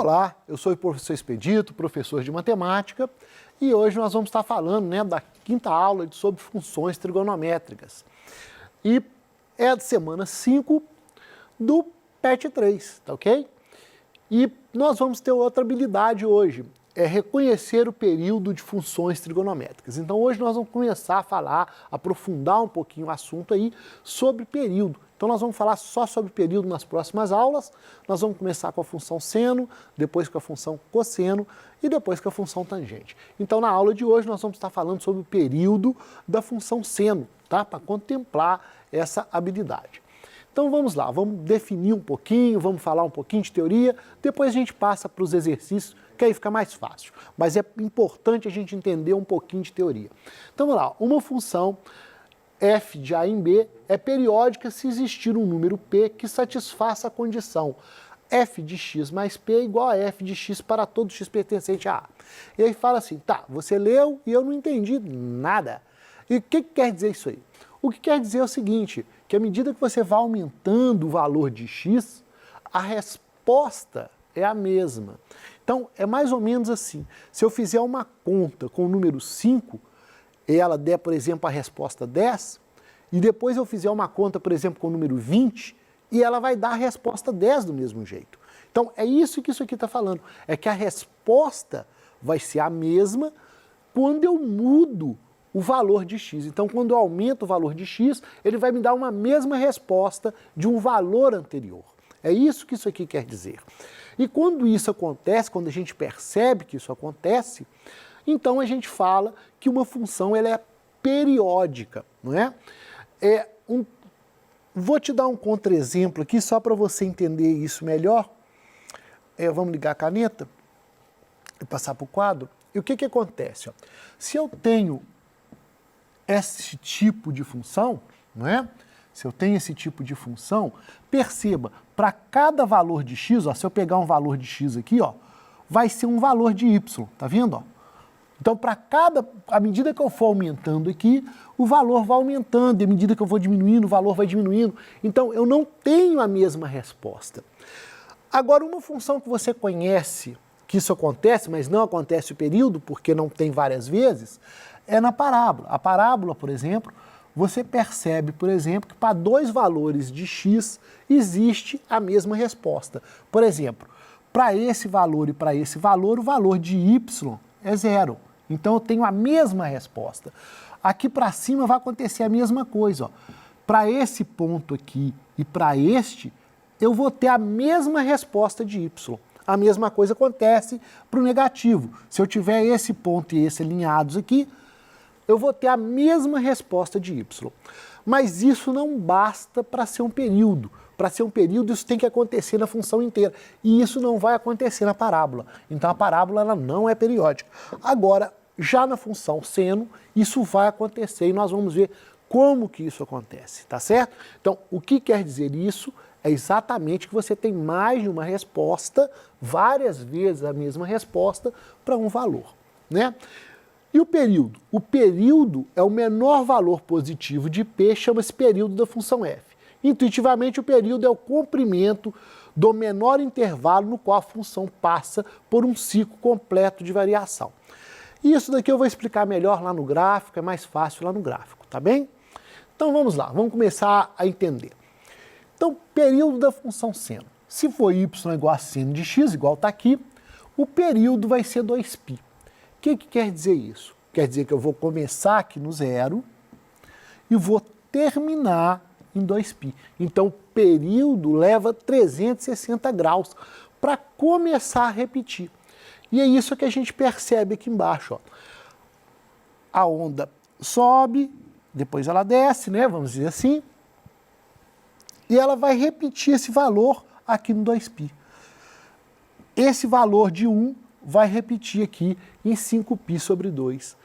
Olá, eu sou o professor Expedito, professor de matemática, e hoje nós vamos estar falando, né, da quinta aula sobre funções trigonométricas. E é a semana 5 do PET 3, tá ok? E nós vamos ter outra habilidade hoje, é reconhecer o período de funções trigonométricas. Então hoje nós vamos começar a falar, aprofundar um pouquinho o assunto aí sobre período. Então nós vamos falar só sobre período nas próximas aulas. Nós vamos começar com a função seno, depois com a função cosseno e depois com a função tangente. Então na aula de hoje nós vamos estar falando sobre o período da função seno, tá? Para contemplar essa habilidade. Então vamos lá, vamos definir um pouquinho, vamos falar um pouquinho de teoria, depois a gente passa para os exercícios, que aí fica mais fácil. Mas é importante a gente entender um pouquinho de teoria. Então vamos lá, uma função f de a em b é periódica se existir um número p que satisfaça a condição f de x mais p igual a f de x para todo x pertencente a A. E aí fala assim, tá, você leu e eu não entendi nada. E o que quer dizer isso aí? O que quer dizer é o seguinte, que à medida que você vai aumentando o valor de x, a resposta é a mesma. Então, é mais ou menos assim, se eu fizer uma conta com o número 5, e ela der, por exemplo, a resposta 10, e depois eu fizer uma conta, por exemplo, com o número 20, e ela vai dar a resposta 10 do mesmo jeito. Então, é isso que isso aqui está falando, é que a resposta vai ser a mesma quando eu mudo o valor de x. Então, quando eu aumento o valor de x, ele vai me dar uma mesma resposta de um valor anterior. É isso que isso aqui quer dizer. E quando isso acontece, quando a gente percebe que isso acontece, então a gente fala que uma função ela é periódica, não é? Vou te dar um contra-exemplo aqui, só para você entender isso melhor. Vamos ligar a caneta e passar para o quadro. E o que acontece? Ó? Se eu tenho esse tipo de função, não é? Se eu tenho esse tipo de função, perceba, para cada valor de x, ó, se eu pegar um valor de x aqui, ó, vai ser um valor de y, tá vendo? Ó? Então, à medida que eu for aumentando aqui, o valor vai aumentando, e à medida que eu vou diminuindo, o valor vai diminuindo. Então, eu não tenho a mesma resposta. Agora, uma função que você conhece, que isso acontece, mas não acontece o período, porque não tem várias vezes, é na parábola. A parábola, por exemplo, você percebe, por exemplo, que para dois valores de x existe a mesma resposta. Por exemplo, para esse valor e para esse valor, o valor de y é 0. Então eu tenho a mesma resposta. Aqui para cima vai acontecer a mesma coisa. Para esse ponto aqui e para este, eu vou ter a mesma resposta de y. A mesma coisa acontece para o negativo. Se eu tiver esse ponto e esse alinhados aqui, eu vou ter a mesma resposta de y. Mas isso não basta para ser um período. Para ser um período, isso tem que acontecer na função inteira. E isso não vai acontecer na parábola. Então, a parábola ela não é periódica. Agora, já na função seno, isso vai acontecer e nós vamos ver como que isso acontece, tá certo? Então, o que quer dizer isso? É exatamente que você tem mais de uma resposta, várias vezes a mesma resposta, para um valor, né? E o período? O período é o menor valor positivo de p, chama-se período da função f. Intuitivamente, o período é o comprimento do menor intervalo no qual a função passa por um ciclo completo de variação. E isso daqui eu vou explicar melhor lá no gráfico, é mais fácil lá no gráfico, tá bem? Então vamos lá, vamos começar a entender. Então, período da função seno. Se for y igual a seno de x, igual está aqui, o período vai ser 2π. O que quer dizer isso? Quer dizer que eu vou começar aqui no 0 e vou terminar em 2π. Então, o período leva 360 graus para começar a repetir. E é isso que a gente percebe aqui embaixo. Ó. A onda sobe, depois ela desce, né? Vamos dizer assim, e ela vai repetir esse valor aqui no 2π. Esse valor de 1 vai repetir aqui em 5π sobre 2.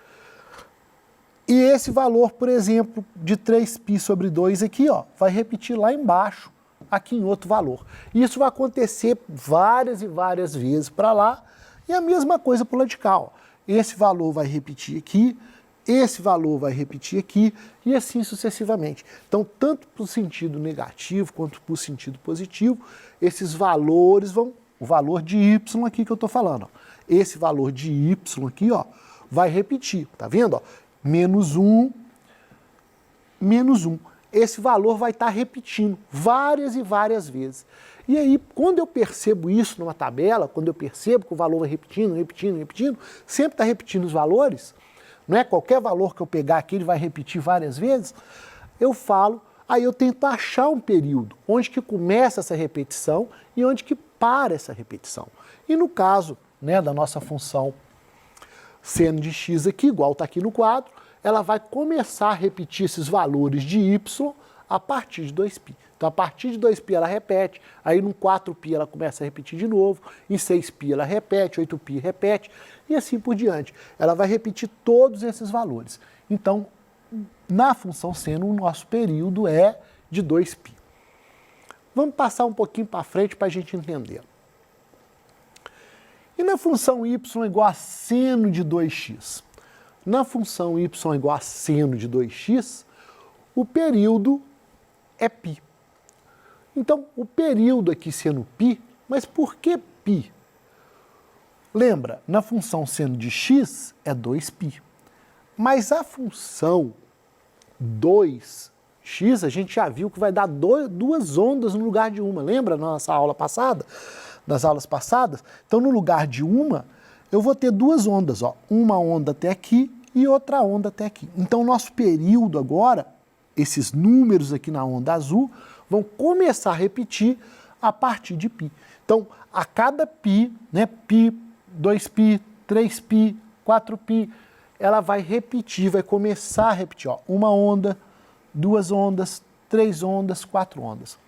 E esse valor, por exemplo, de 3π sobre 2 aqui, ó, vai repetir lá embaixo, aqui em outro valor. E isso vai acontecer várias e várias vezes para lá, e a mesma coisa para o lado de cá. Ó. Esse valor vai repetir aqui, esse valor vai repetir aqui, e assim sucessivamente. Então, tanto para o sentido negativo quanto para o sentido positivo, esses valores vão o valor de y aqui que eu estou falando. Ó. Esse valor de y aqui, ó, vai repetir, tá vendo? Ó? Menos 1, menos 1. Esse valor vai estar repetindo várias e várias vezes. E aí, quando eu percebo isso numa tabela, quando eu percebo que o valor vai repetindo, repetindo, repetindo, sempre está repetindo os valores, não é? Qualquer valor que eu pegar aqui, ele vai repetir várias vezes, eu falo, aí eu tento achar um período, onde que começa essa repetição e onde que para essa repetição. E no caso, né, da nossa função seno de x aqui, igual está aqui no quadro, ela vai começar a repetir esses valores de y a partir de 2π. Então, a partir de 2π ela repete, aí no 4π ela começa a repetir de novo, em 6π ela repete, 8π repete, e assim por diante. Ela vai repetir todos esses valores. Então, na função seno, o nosso período é de 2π. Vamos passar um pouquinho para frente para a gente entender. E na função y igual a seno de 2x? Na função y igual a seno de 2x, o período é π. Então, o período aqui sendo π, mas por que π? Lembra, na função seno de x é 2π. Mas a função 2x, a gente já viu que vai dar duas ondas no lugar de uma. Lembra na nossa aula passada? Nas aulas passadas? Então, no lugar de uma, eu vou ter duas ondas. Ó. Uma onda até aqui e outra onda até aqui. Então, o nosso período agora, esses números aqui na onda azul, vão começar a repetir a partir de π. Então, a cada π, né, π, 2π, 3π, 4π, ela vai repetir, vai começar a repetir. Ó, uma onda, duas ondas, três ondas, quatro ondas.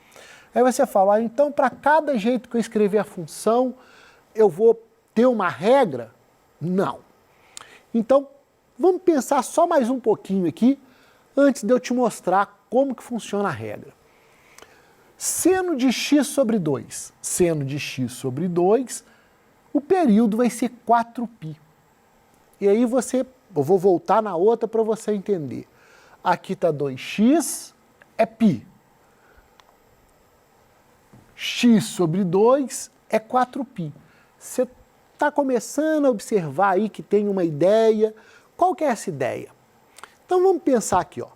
Aí você fala, então para cada jeito que eu escrever a função, eu vou ter uma regra? Não. Então, vamos pensar só mais um pouquinho aqui, antes de eu te mostrar como que funciona a regra. Seno de x sobre 2. Seno de x sobre 2, o período vai ser 4π. E aí eu vou voltar na outra para você entender. Aqui está 2x, é π. X sobre 2 é 4π. Você está começando a observar aí que tem uma ideia. Qual que é essa ideia? Então vamos pensar aqui, ó.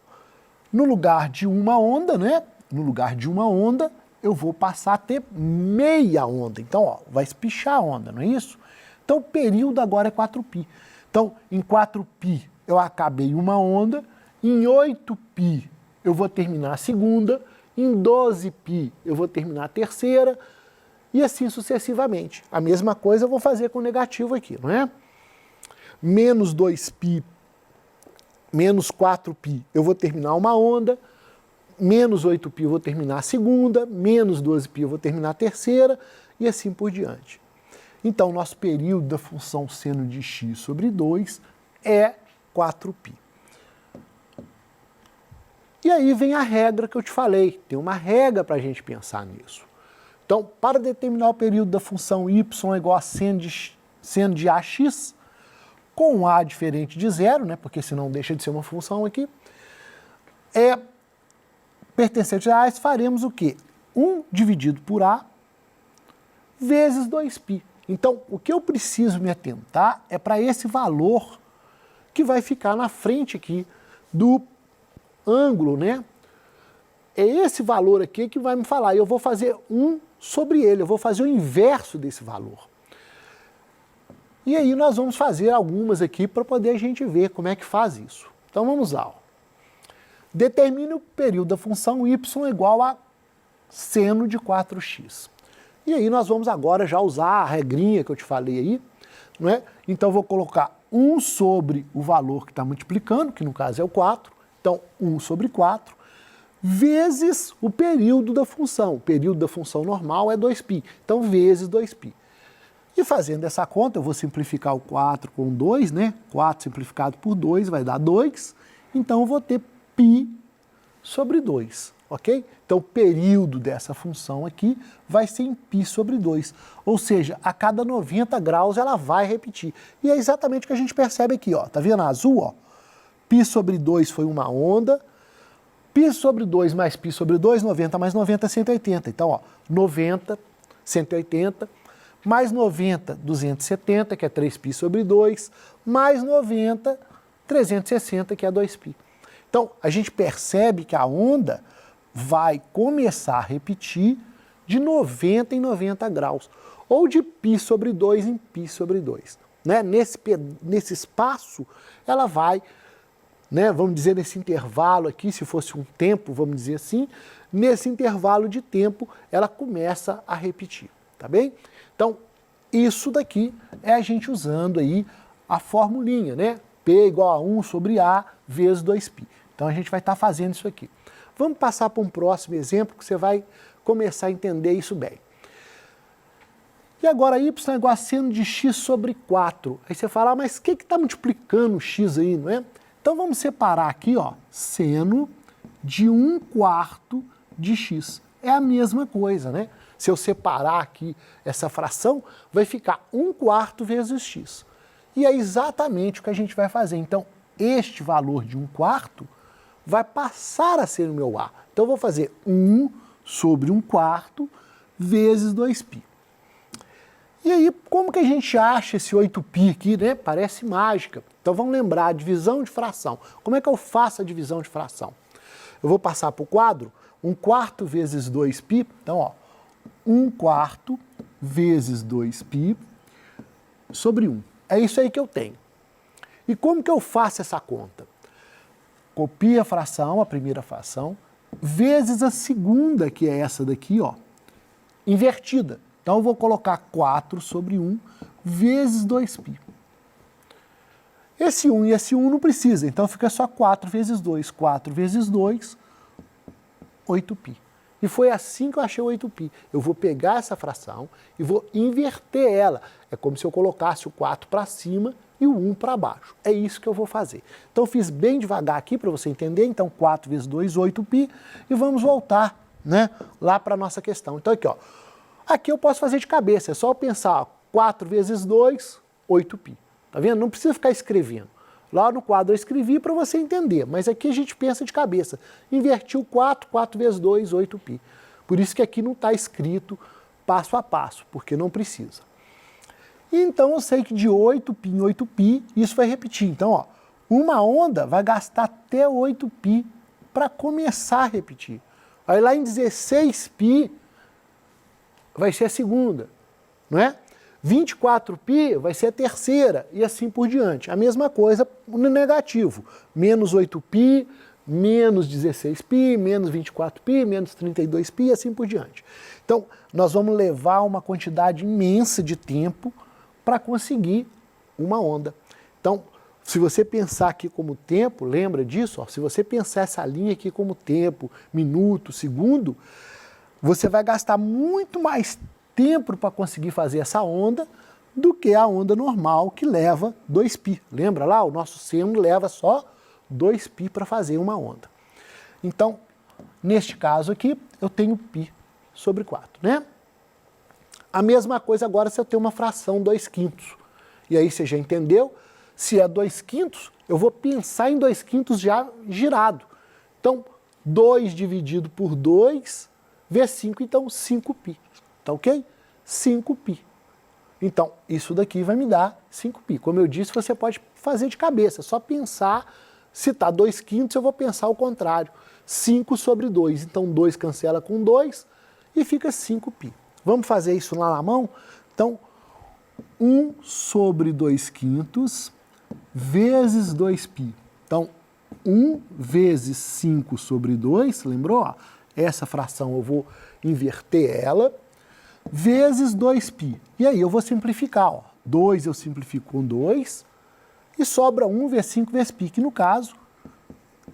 No lugar de uma onda, né? No lugar de uma onda, eu vou passar a ter meia onda. Então, ó, vai espichar a onda, não é isso? Então, o período agora é 4π. Então, em 4π eu acabei uma onda, em 8π eu vou terminar a segunda, em 12π eu vou terminar a terceira, e assim sucessivamente. A mesma coisa eu vou fazer com o negativo aqui, não é? Menos 2π, menos 4π eu vou terminar uma onda, menos 8π eu vou terminar a segunda, menos 12π eu vou terminar a terceira, e assim por diante. Então, nosso período da função seno de x sobre 2 é 4π. E aí vem a regra que eu te falei. Tem uma regra para a gente pensar nisso. Então, para determinar o período da função y igual a seno de ax, com a diferente de zero, né, porque senão deixa de ser uma função aqui, pertencente a A, faremos o quê? 1 dividido por A vezes 2π. Então, o que eu preciso me atentar é para esse valor que vai ficar na frente aqui do ângulo, né? É esse valor aqui que vai me falar. E eu vou fazer 1 sobre ele, eu vou fazer o inverso desse valor. E aí nós vamos fazer algumas aqui para poder a gente ver como é que faz isso. Então vamos lá. Ó. Determine o período da função y igual a seno de 4x. E aí nós vamos agora já usar a regrinha que eu te falei aí, não é? Então eu vou colocar 1 sobre o valor que está multiplicando, que no caso é o 4, então 1 sobre 4, vezes o período da função. O período da função normal é 2π, então vezes 2π. E fazendo essa conta, eu vou simplificar o 4 com 2, né? 4 simplificado por 2 vai dar 2, então eu vou ter π sobre 2, ok? Então o período dessa função aqui vai ser em π sobre 2, ou seja, a cada 90 graus ela vai repetir. E é exatamente o que a gente percebe aqui, ó. Tá vendo a azul, ó? π sobre 2 foi uma onda, π sobre 2 mais π sobre 2, 90 mais 90 é 180. Então, ó, 90, 180, mais 90, 270, que é 3π sobre 2, mais 90, 360, que é 2π. Então, a gente percebe que a onda vai começar a repetir de 90 em 90 graus, ou de π sobre 2 em π sobre 2. Né? Nesse espaço, ela vai, né, vamos dizer, nesse intervalo aqui, se fosse um tempo, vamos dizer assim, nesse intervalo de tempo, ela começa a repetir, tá bem? Então, isso daqui é a gente usando aí a formulinha, né? P igual a 1 sobre A vezes 2π. Então, a gente vai estar fazendo isso aqui. Vamos passar para um próximo exemplo que você vai começar a entender isso bem. E agora y é igual a seno de x sobre 4. Aí você fala, mas o que está multiplicando o x aí, não é? Então vamos separar aqui, ó, seno de 1/4 de x. É a mesma coisa, né? Se eu separar aqui essa fração, vai ficar 1/4 vezes x. E é exatamente o que a gente vai fazer. Então, este valor de 1/4 vai passar a ser o meu A. Então, eu vou fazer 1 sobre 1/4 vezes 2π. E aí, como que a gente acha esse 8π aqui, né? Parece mágica. Então, vamos lembrar, a divisão de fração. Como é que eu faço a divisão de fração? Eu vou passar para o quadro, 1/4 vezes 2π. Então, ó, 1/4 vezes 2π sobre 1. É isso aí que eu tenho. E como que eu faço essa conta? Copia a fração, a primeira fração, vezes a segunda, que é essa daqui, ó, invertida. Então, eu vou colocar 4 sobre 1 vezes 2π. Esse 1 e esse 1 não precisa, então fica só 4 vezes 2. 4 vezes 2, 8π. E foi assim que eu achei o 8π. Eu vou pegar essa fração e vou inverter ela. É como se eu colocasse o 4 para cima e o 1 para baixo. É isso que eu vou fazer. Então, eu fiz bem devagar aqui para você entender. Então, 4 vezes 2, 8π. E vamos voltar, né, lá para a nossa questão. Então, aqui, ó. Aqui eu posso fazer de cabeça. É só eu pensar, ó, 4 vezes 2, 8π. Tá vendo? Não precisa ficar escrevendo. Lá no quadro eu escrevi para você entender, mas aqui a gente pensa de cabeça. Invertiu 4, 4 vezes 2, 8π. Por isso que aqui não está escrito passo a passo, porque não precisa. E então eu sei que de 8π em 8π, isso vai repetir. Então, ó, uma onda vai gastar até 8π para começar a repetir. Aí lá em 16π vai ser a segunda, não é? 24π vai ser a terceira e assim por diante. A mesma coisa no negativo. Menos 8π, menos 16π, menos 24π, menos 32π e assim por diante. Então, nós vamos levar uma quantidade imensa de tempo para conseguir uma onda. Então, se você pensar aqui como tempo, lembra disso? Ó, se você pensar essa linha aqui como tempo, minuto, segundo, você vai gastar muito mais tempo para conseguir fazer essa onda do que a onda normal que leva 2π. Lembra lá? O nosso seno leva só 2π para fazer uma onda. Então, neste caso aqui, eu tenho π sobre 4, né? A mesma coisa agora se eu tenho uma fração 2/5. E aí você já entendeu? Se é 2/5, eu vou pensar em 2/5 já girado. Então, 2 dividido por 2 vezes 5, então 5π. Tá ok? 5π. Então, isso daqui vai me dar 5π. Como eu disse, você pode fazer de cabeça, só pensar, se está 2/5, eu vou pensar o contrário. 5 sobre 2, então 2 cancela com 2 e fica 5π. Vamos fazer isso lá na mão? Então, 1 sobre 2/5 vezes 2π. Então, 1 vezes 5 sobre 2, lembrou? Ó, essa fração eu vou inverter ela, vezes 2π. E aí eu vou simplificar, ó. 2 eu simplifico com 2 e sobra 1 vezes 5 vezes π, que no caso,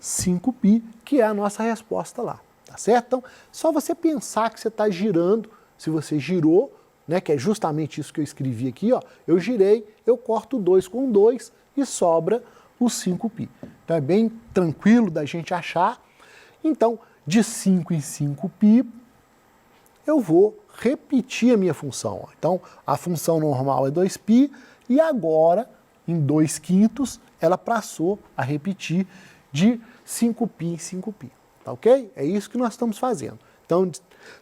5π, que é a nossa resposta lá, tá certo? Então, só você pensar que você está girando, se você girou, né, que é justamente isso que eu escrevi aqui, ó, eu girei, eu corto 2 com 2 e sobra o 5π. Então é bem tranquilo da gente achar. Então, de 5 em 5π, eu vou repetir a minha função. Então, a função normal é 2π e agora, em 2/5, ela passou a repetir de 5π em 5π. Tá ok? É isso que nós estamos fazendo. Então,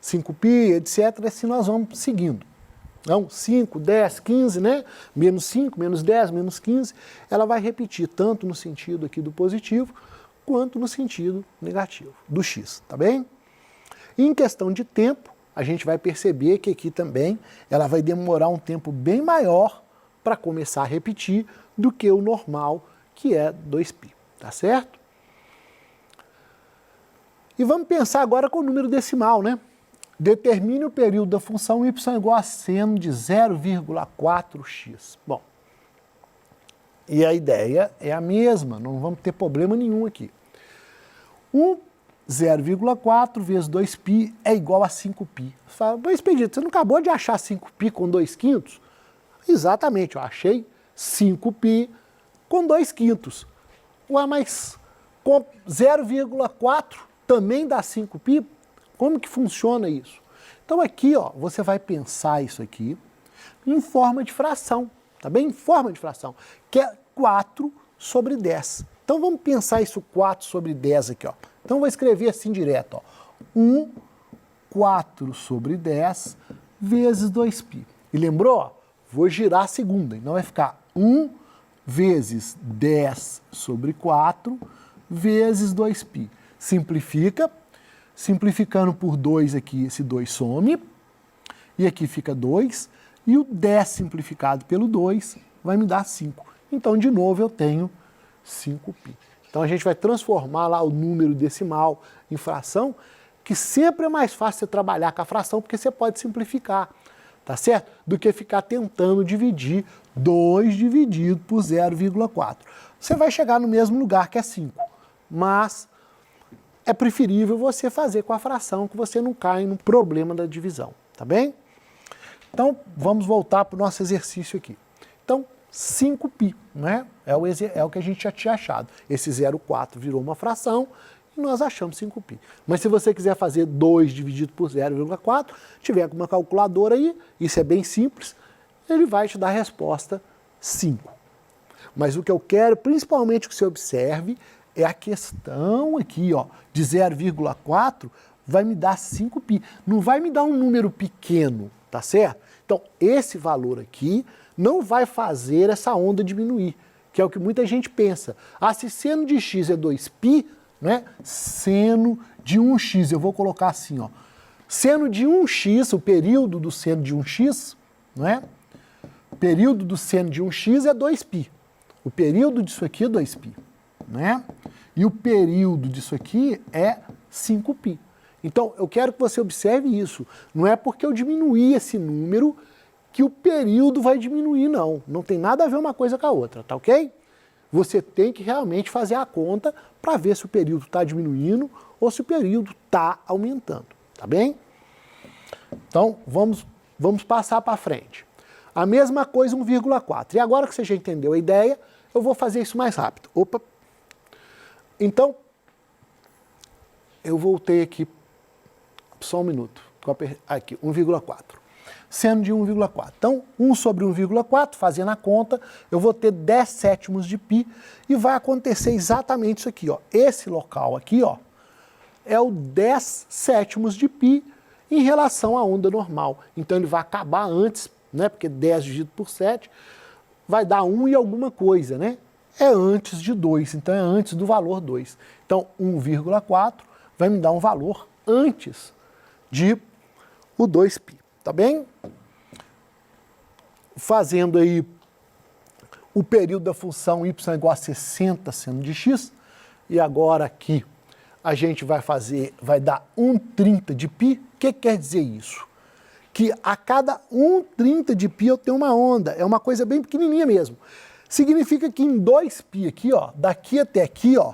5π, etc., assim nós vamos seguindo. Não, 5, 10, 15, né? Menos 5, menos 10, menos 15. Ela vai repetir tanto no sentido aqui do positivo, quanto no sentido negativo, do x, tá bem? E em questão de tempo, a gente vai perceber que aqui também ela vai demorar um tempo bem maior para começar a repetir do que o normal, que é 2π, tá certo? E vamos pensar agora com o número decimal, né? Determine o período da função y igual a seno de 0,4x. Bom, e a ideia é a mesma, não vamos ter problema nenhum aqui. 0,4 vezes 2π é igual a 5π. Você fala, mas Expedito, você não acabou de achar 5π com 2/5? Exatamente, eu achei 5π com 2/5. Ué, mas com 0,4 também dá 5π? Como que funciona isso? Então aqui, ó, você vai pensar isso aqui em forma de fração, tá bem? Em forma de fração, que é 4 sobre 10. Então vamos pensar isso 4 sobre 10 aqui, ó. Então vou escrever assim direto, ó. 4 sobre 10 vezes 2π. E lembrou, ó? Vou girar a segunda, então vai ficar 1 vezes 10 sobre 4 vezes 2π. Simplifica. Simplificando por 2 aqui, esse 2 some, e aqui fica 2, e o 10 simplificado pelo 2 vai me dar 5. Então, de novo, eu tenho 5π. Então, a gente vai transformar lá o número decimal em fração, que sempre é mais fácil você trabalhar com a fração, porque você pode simplificar, tá certo? Do que ficar tentando dividir 2 dividido por 0,4. Você vai chegar no mesmo lugar, que é 5, mas é preferível você fazer com a fração, que você não cai no problema da divisão, tá bem? Então, vamos voltar para o nosso exercício aqui. Então, 5π, né? É o que a gente já tinha achado. Esse 0,4 virou uma fração e nós achamos 5π. Mas se você quiser fazer 2 dividido por 0,4, tiver com uma calculadora aí, isso é bem simples, ele vai te dar a resposta 5. Mas o que eu quero, principalmente que você observe, é a questão aqui, ó, de 0,4 vai me dar 5π. Não vai me dar um número pequeno, tá certo? Então, esse valor aqui não vai fazer essa onda diminuir, que é o que muita gente pensa. Ah, se seno de x é 2π, né? Seno de 1x, eu vou colocar assim, ó. Seno de 1x, o período do seno de 1x, não é? O período do seno de 1x é 2π. O período disso aqui é 2π. Né? E o período disso aqui é 5π. Então, eu quero que você observe isso. Não é porque eu diminuí esse número que o período vai diminuir, não. Não tem nada a ver uma coisa com a outra, tá ok? Você tem que realmente fazer a conta para ver se o período está diminuindo ou se o período está aumentando, tá bem? Então, vamos passar para frente. A mesma coisa, 1,4. E agora que você já entendeu a ideia, eu vou fazer isso mais rápido. Opa! Então, eu voltei aqui, só um minuto, aqui, 1,4. Seno de 1,4. Então, 1 sobre 1,4, fazendo a conta, eu vou ter 10 sétimos de π e vai acontecer exatamente isso aqui, ó. Esse local aqui, ó, é o 10 sétimos de π em relação à onda normal. Então, ele vai acabar antes, né, porque 10 dividido por 7 vai dar 1 e alguma coisa, né? É antes de 2, então é antes do valor 2. Então, 1,4 vai me dar um valor antes de o 2π, tá bem? Fazendo aí o período da função y igual a 60 seno de x, e agora aqui a gente vai dar 1/30 de π. O que quer dizer isso? Que a cada 1/30 de π eu tenho uma onda, é uma coisa bem pequenininha mesmo. Significa que em 2π aqui, ó, daqui até aqui, ó,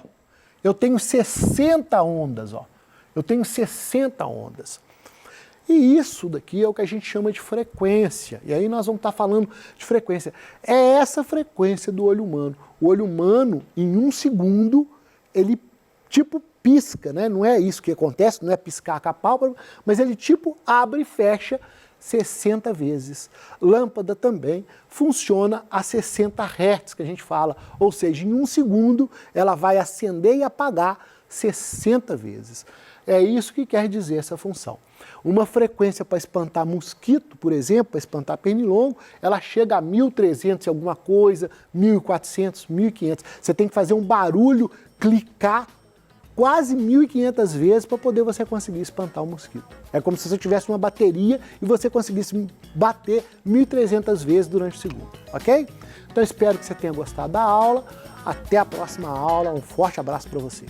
eu tenho 60 ondas, ó. Eu tenho 60 ondas. E isso daqui é o que a gente chama de frequência. E aí nós vamos estar falando de frequência. É essa frequência do olho humano. O olho humano, em 1 segundo, ele tipo pisca, né? Não é isso que acontece, não é piscar com a pálpebra, mas ele tipo abre e fecha 60 vezes. Lâmpada também funciona a 60 Hz, que a gente fala. Ou seja, em 1 segundo ela vai acender e apagar 60 vezes. É isso que quer dizer essa função. Uma frequência para espantar mosquito, por exemplo, para espantar pernilongo, ela chega a 1.300 e alguma coisa, 1.400, 1.500. Você tem que fazer um barulho, clicar quase 1.500 vezes para poder você conseguir espantar o mosquito. É como se você tivesse uma bateria e você conseguisse bater 1.300 vezes durante o segundo, ok? Então espero que você tenha gostado da aula. Até a próxima aula. Um forte abraço para você.